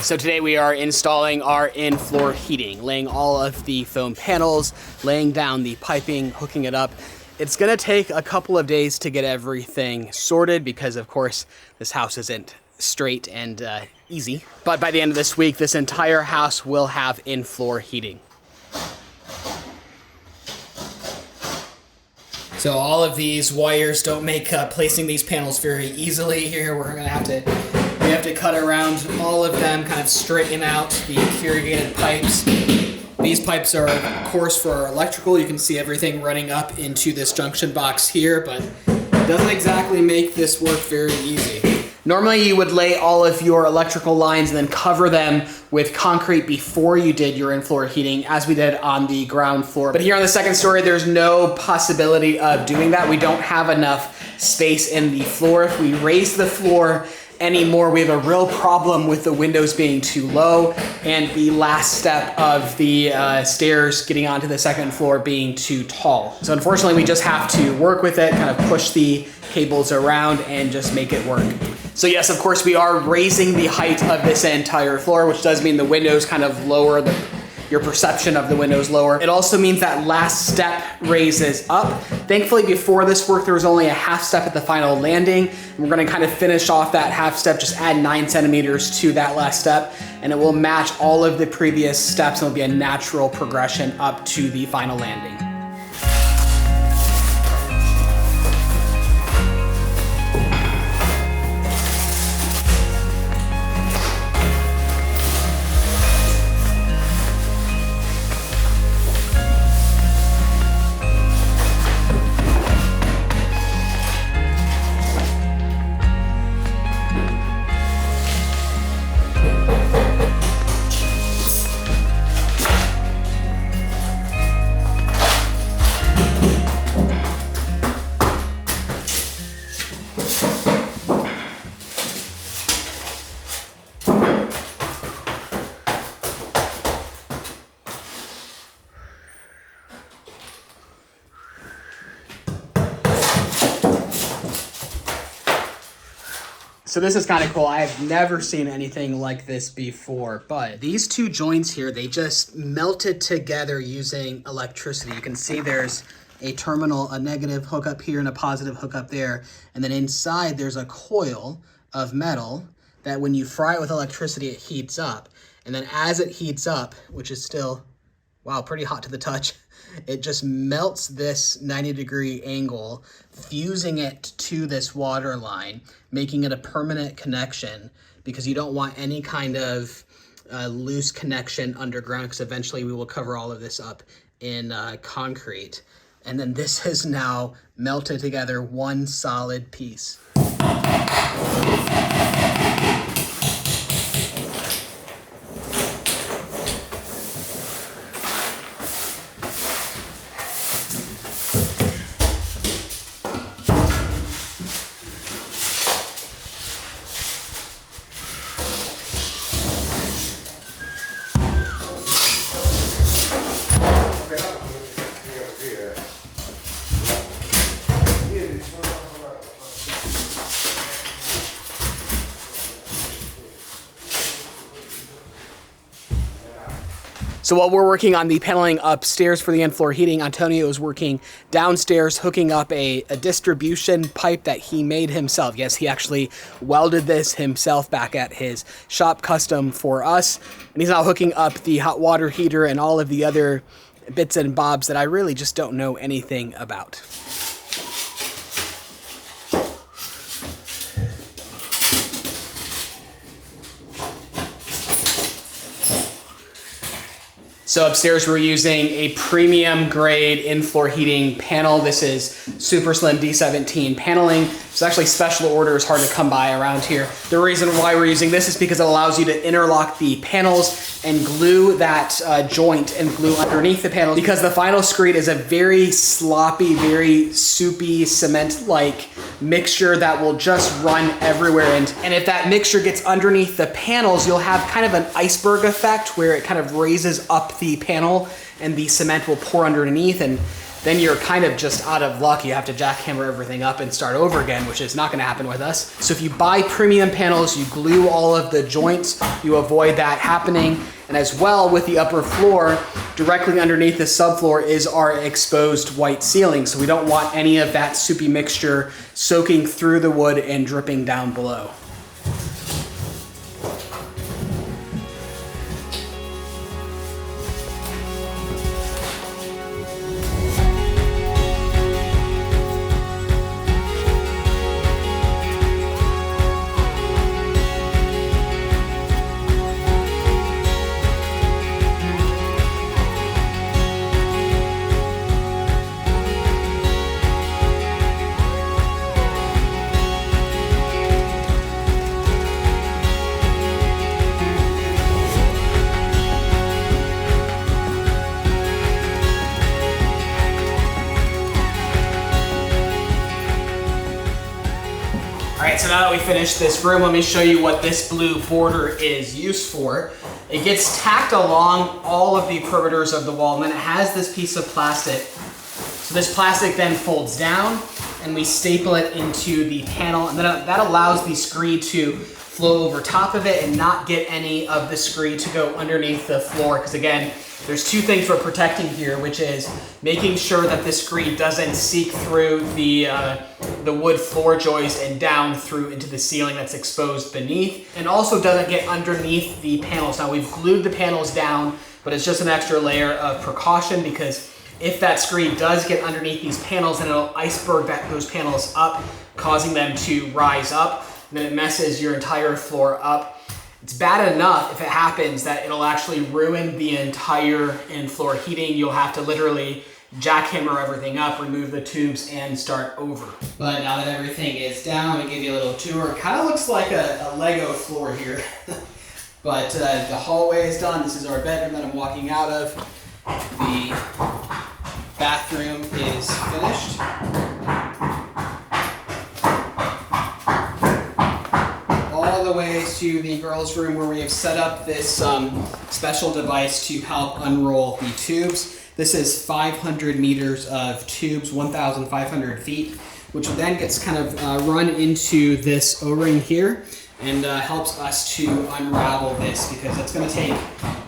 So today we are installing our in-floor heating, laying all of the foam panels, laying down the piping, hooking it up. It's gonna take a couple of days to get everything sorted because of course this house isn't straight and easy. But by the end of this week, this entire house will have in-floor heating. So all of these wires don't make placing these panels very easily here. We're gonna have to cut around all of them, kind of straighten out the corrugated pipes. These pipes are, of course, for our electrical. You can see everything running up into this junction box here, but it doesn't exactly make this work very easy. Normally you would lay all of your electrical lines and then cover them with concrete before you did your in-floor heating, as we did on the ground floor. But here on the second story, there's no possibility of doing that. We don't have enough space in the floor. If we raise the floor anymore, we have a real problem with the windows being too low and the last step of the stairs getting onto the second floor being too tall. So unfortunately, we just have to work with it, kind of push the cables around and just make it work. So yes, of course, we are raising the height of this entire floor, which does mean the windows kind of lower, your perception of the windows lower. It also means that last step raises up. Thankfully, before this work, there was only a half step at the final landing. We're gonna kind of finish off that half step, just add 9 centimeters to that last step, and it will match all of the previous steps and it'll be a natural progression up to the final landing. So this is kind of cool. I've never seen anything like this before, but these two joints here, they just melted together using electricity. You can see there's a terminal, a negative hookup here and a positive hookup there. And then inside there's a coil of metal that when you fry it with electricity, it heats up. And then as it heats up, which is still, wow, pretty hot to the touch, it just melts this 90-degree angle, fusing it to this water line, making it a permanent connection because you don't want any kind of loose connection underground because eventually we will cover all of this up in concrete. And then this has now melted together one solid piece. So while we're working on the paneling upstairs for the in-floor heating, Antonio is working downstairs, hooking up a distribution pipe that he made himself. Yes, he actually welded this himself back at his shop, custom for us. And he's now hooking up the hot water heater and all of the other bits and bobs that I really just don't know anything about. So upstairs we're using a premium grade in-floor heating panel. This is super slim D17 paneling. It's actually special orders, hard to come by around here. The reason why we're using this is because it allows you to interlock the panels and glue that joint and glue underneath the panels, because the final screed is a very sloppy, very soupy, cement-like mixture that will just run everywhere. And if that mixture gets underneath the panels, you'll have kind of an iceberg effect where it kind of raises up the panel and the cement will pour underneath, and then you're kind of just out of luck. You have to jackhammer everything up and start over again, which is not gonna happen with us. So if you buy premium panels, you glue all of the joints, you avoid that happening. And as well with the upper floor, directly underneath the subfloor is our exposed white ceiling. So we don't want any of that soupy mixture soaking through the wood and dripping down below. Alright, so now that we finished this room, let me show you what this blue border is used for. It gets tacked along all of the perimeters of the wall, and then it has this piece of plastic. So this plastic then folds down, and we staple it into the panel, and then that allows the screed to flow over top of it and not get any of the screed to go underneath the floor, because again, there's two things we're protecting here, which is making sure that the screed doesn't seep through the wood floor joist and down through into the ceiling that's exposed beneath, and also doesn't get underneath the panels. Now we've glued the panels down, but it's just an extra layer of precaution, because if that screed does get underneath these panels, then it'll iceberg those panels up, causing them to rise up, and then it messes your entire floor up. It's bad enough if it happens that it'll actually ruin the entire in-floor heating. You'll have to literally jackhammer everything up, remove the tubes, and start over. But now that everything is down, I'll give you a little tour. It kind of looks like a Lego floor here. But the hallway is done. This is our bedroom that I'm walking out of. The bathroom is finished. All the way to the girls' room, where we have set up this special device to help unroll the tubes. This is 500 meters of tubes, 1,500 feet, which then gets kind of run into this O-ring here, and helps us to unravel this, because it's going to take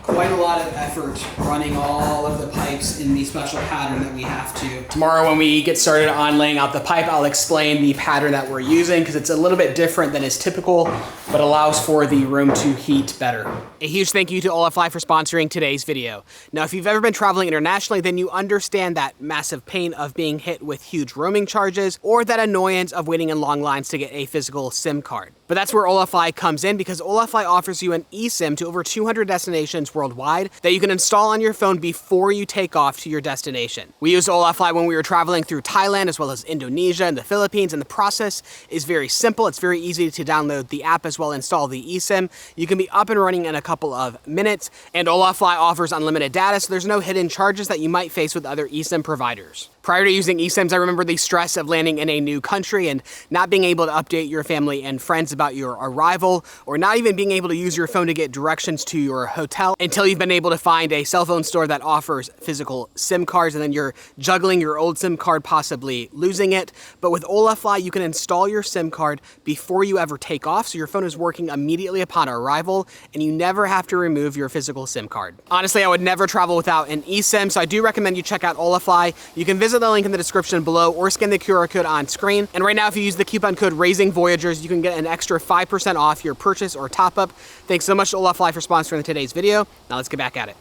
quite a lot of effort running all of the pipes in the special pattern that we have to. Tomorrow when we get started on laying out the pipe, I'll explain the pattern that we're using, because it's a little bit different than is typical, but allows for the room to heat better. A huge thank you to Olafly for sponsoring today's video. Now, if you've ever been traveling internationally, then you understand that massive pain of being hit with huge roaming charges, or that annoyance of waiting in long lines to get a physical SIM card. But that's where Olafly comes in, because Olafly offers you an eSIM to over 200 destinations worldwide that you can install on your phone before you take off to your destination. We used Olafly when we were traveling through Thailand as well as Indonesia and the Philippines, and the process is very simple. It's very easy to download the app as well, install the eSIM. You can be up and running in a couple of minutes, and Olafly offers unlimited data, so there's no hidden charges that you might face with other eSIM providers. Prior to using eSIMs, I remember the stress of landing in a new country and not being able to update your family and friends about your arrival, or not even being able to use your phone to get directions to your hotel until you've been able to find a cell phone store that offers physical SIM cards, and then you're juggling your old SIM card, possibly losing it. But with Olafly, you can install your SIM card before you ever take off, so your phone is working immediately upon arrival, and you never have to remove your physical SIM card. Honestly, I would never travel without an eSIM, so I do recommend you check out Olafly. You can visit the link in the description below or scan the QR code on screen. And right now, if you use the coupon code RAISINGVoyagers, you can get an extra 5% off your purchase or top up. Thanks so much to Olafly for sponsoring today's video. Now let's get back at it.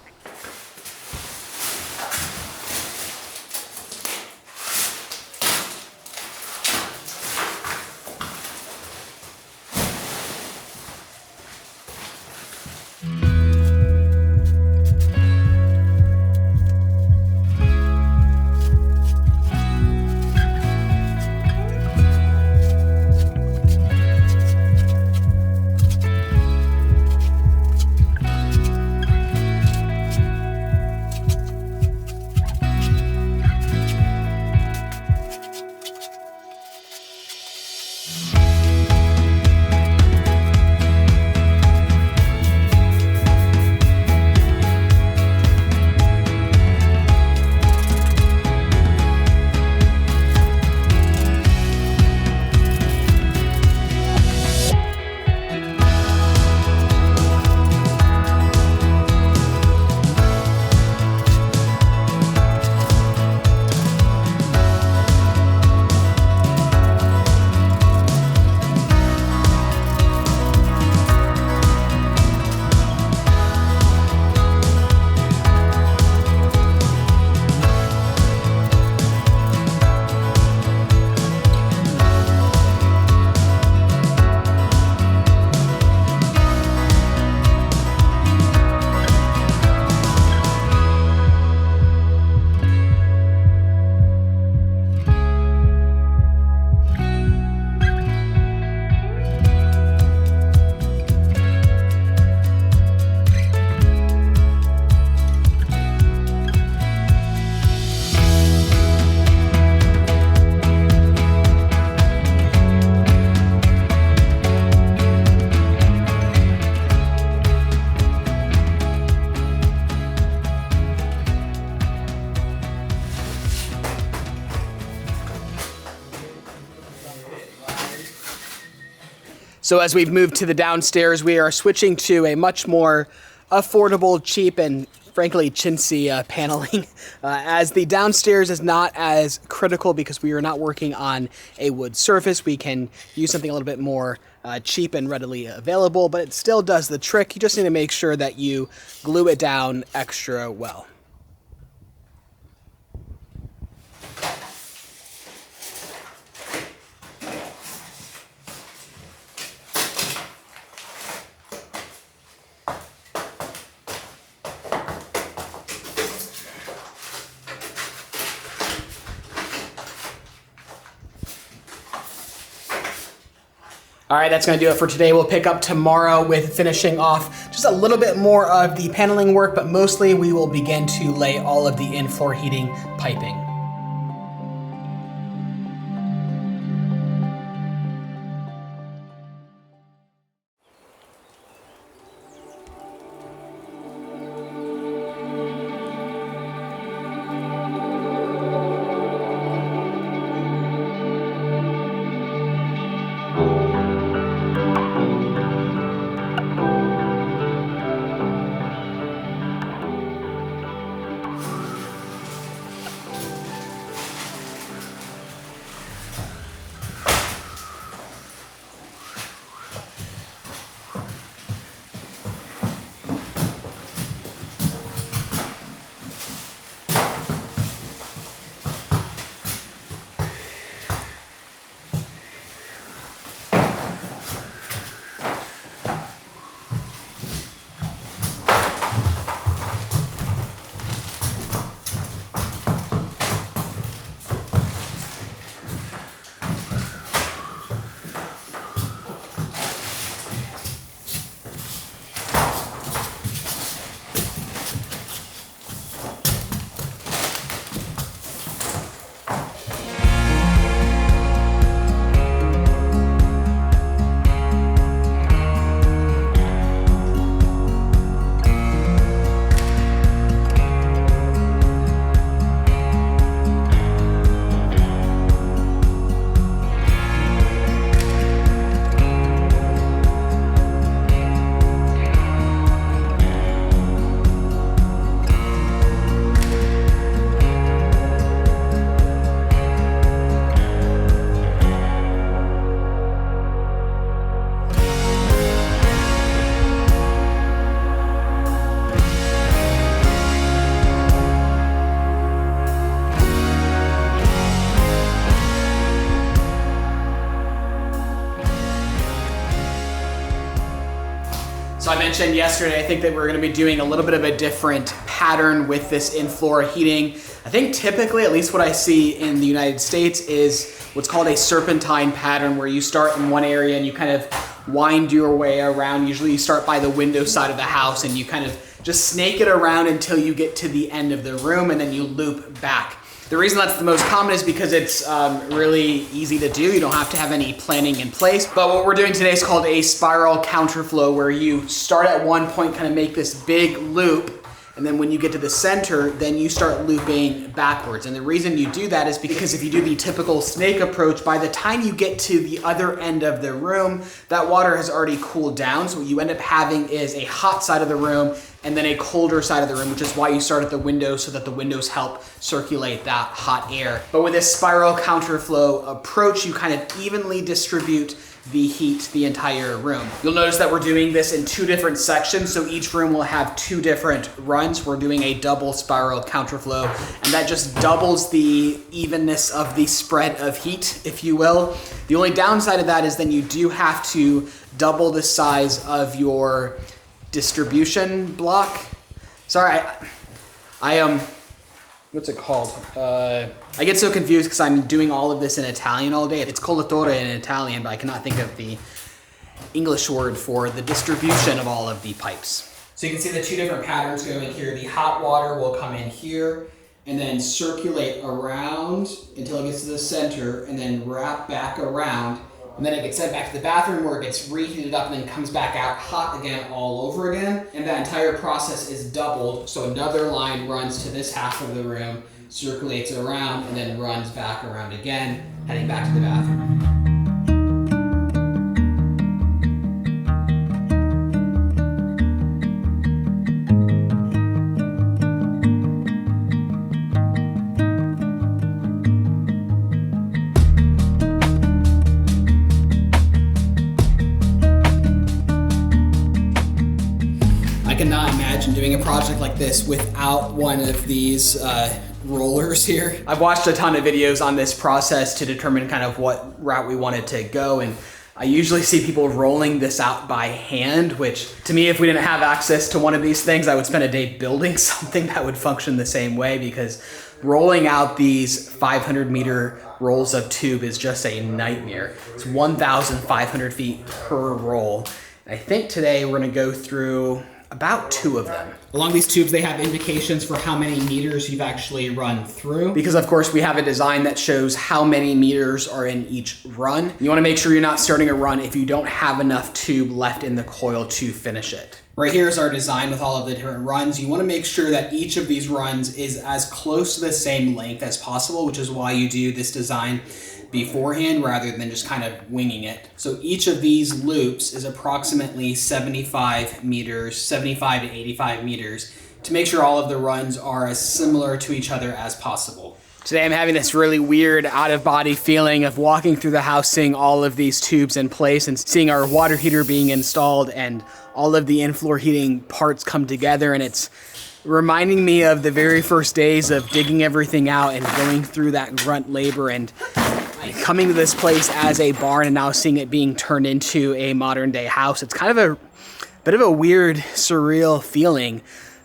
So as we've moved to the downstairs, we are switching to a much more affordable, cheap, and frankly chintzy paneling, as the downstairs is not as critical because we are not working on a wood surface. We can use something a little bit more cheap and readily available, but it still does the trick. You just need to make sure that you glue it down extra well. All right, that's gonna do it for today. We'll pick up tomorrow with finishing off just a little bit more of the paneling work, but mostly we will begin to lay all of the in-floor heating piping. So I mentioned yesterday, I think that we're gonna be doing a little bit of a different pattern with this in-floor heating. I think typically, at least what I see in the United States, is what's called a serpentine pattern, where you start in one area and you kind of wind your way around. Usually you start by the window side of the house and you kind of just snake it around until you get to the end of the room, and then you loop back. The reason that's the most common is because it's really easy to do. You don't have to have any planning in place. But what we're doing today is called a spiral counterflow, where you start at one point, kind of make this big loop, and then when you get to the center, then you start looping backwards. And the reason you do that is because if you do the typical snake approach, by the time you get to the other end of the room, that water has already cooled down. So what you end up having is a hot side of the room and then a colder side of the room, which is why you start at the windows, so that the windows help circulate that hot air. But with this spiral counterflow approach, you kind of evenly distribute the heat the entire room. You'll notice that we're doing this in two different sections, so each room will have two different runs. We're doing a double spiral counterflow, and that just doubles the evenness of the spread of heat, if you will. The only downside of that is then you do have to double the size of your distribution block. Sorry, I what's it called? I get so confused because I'm doing all of this in Italian all day. It's collatore in Italian, but I cannot think of the English word for the distribution of all of the pipes. So you can see the two different patterns going here. The hot water will come in here and then circulate around until it gets to the center, and then wrap back around. And then it gets sent back to the bathroom, where it gets reheated up and then comes back out hot again all over again. And that entire process is doubled. So another line runs to this half of the room, circulates around, and then runs back around again, heading back to the bathroom. imagine doing a project like this without one of these rollers here. I've watched a ton of videos on this process to determine kind of what route we wanted to go, and I usually see people rolling this out by hand, which to me, if we didn't have access to one of these things, I would spend a day building something that would function the same way, because rolling out these 500-meter rolls of tube is just a nightmare. It's 1,500 feet per roll. And I think today we're gonna go through about 2 of them. Along these tubes, they have indications for how many meters you've actually run through. Because of course we have a design that shows how many meters are in each run. You wanna make sure you're not starting a run if you don't have enough tube left in the coil to finish it. Right here is our design with all of the different runs. You wanna make sure that each of these runs is as close to the same length as possible, which is why you do this design beforehand rather than just kind of winging it. So each of these loops is approximately 75 meters, 75 to 85 meters, to make sure all of the runs are as similar to each other as possible. Today I'm having this really weird out-of-body feeling of walking through the house, seeing all of these tubes in place and seeing our water heater being installed and all of the in-floor heating parts come together, and it's reminding me of the very first days of digging everything out and going through that grunt labor and coming to this place as a barn and now seeing it being turned into a modern day house. It's kind of a bit of a weird, surreal feeling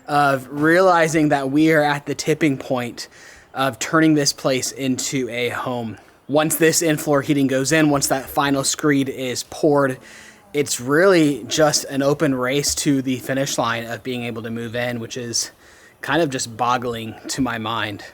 of realizing that we are at the tipping point of turning this place into a home. Once this in-floor heating goes in, once that final screed is poured, it's really just an open race to the finish line of being able to move in, which is kind of just boggling to my mind.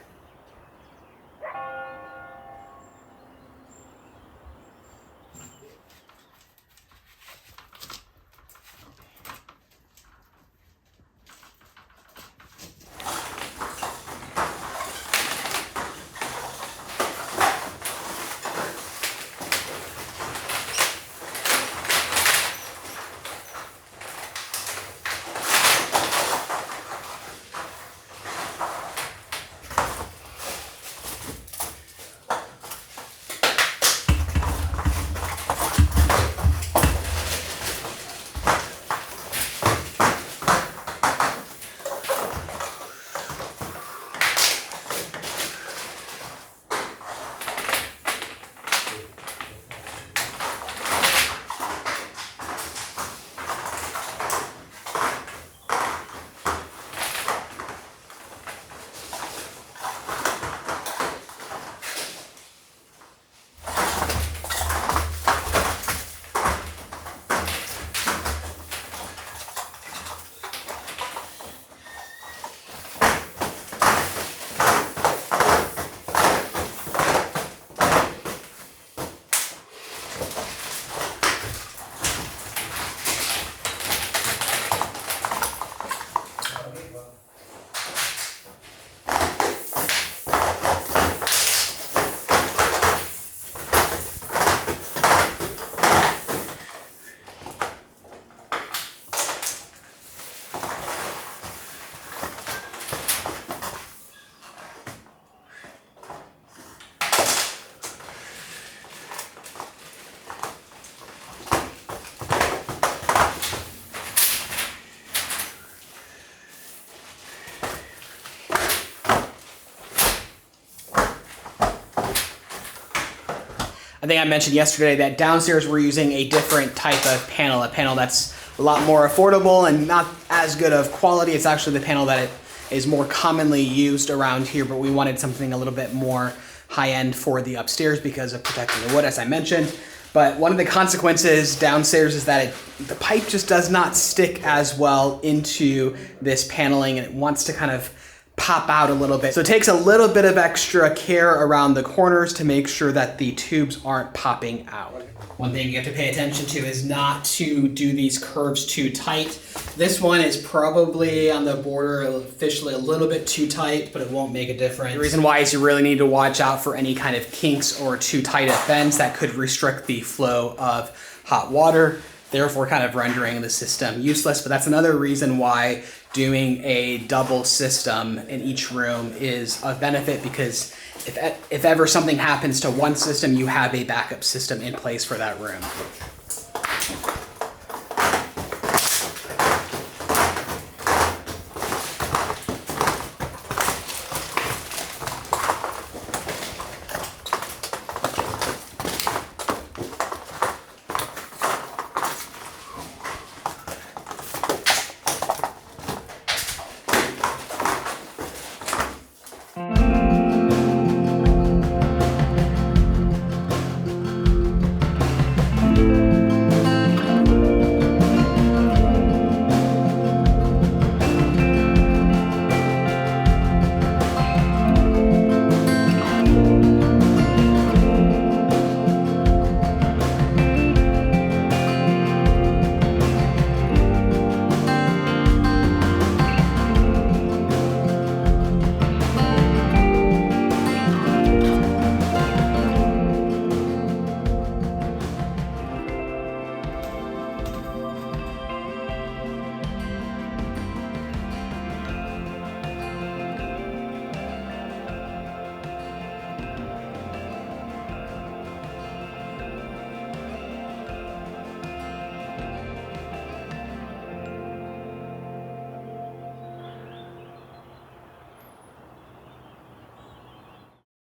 I think I mentioned yesterday that downstairs we're using a different type of panel, a panel that's a lot more affordable and not as good of quality. It's actually the panel that is more commonly used around here, but we wanted something a little bit more high-end for the upstairs because of protecting the wood, as I mentioned. But one of the consequences downstairs is that the pipe just does not stick as well into this paneling, and it wants to kind of pop out a little bit. So it takes a little bit of extra care around the corners to make sure that the tubes aren't popping out. One thing you have to pay attention to is not to do these curves too tight. This one is probably on the border officially a little bit too tight, but it won't make a difference. The reason why is you really need to watch out for any kind of kinks or too tight of bends that could restrict the flow of hot water, therefore kind of rendering the system useless. But that's another reason why doing a double system in each room is of benefit, because if ever something happens to one system, you have a backup system in place for that room.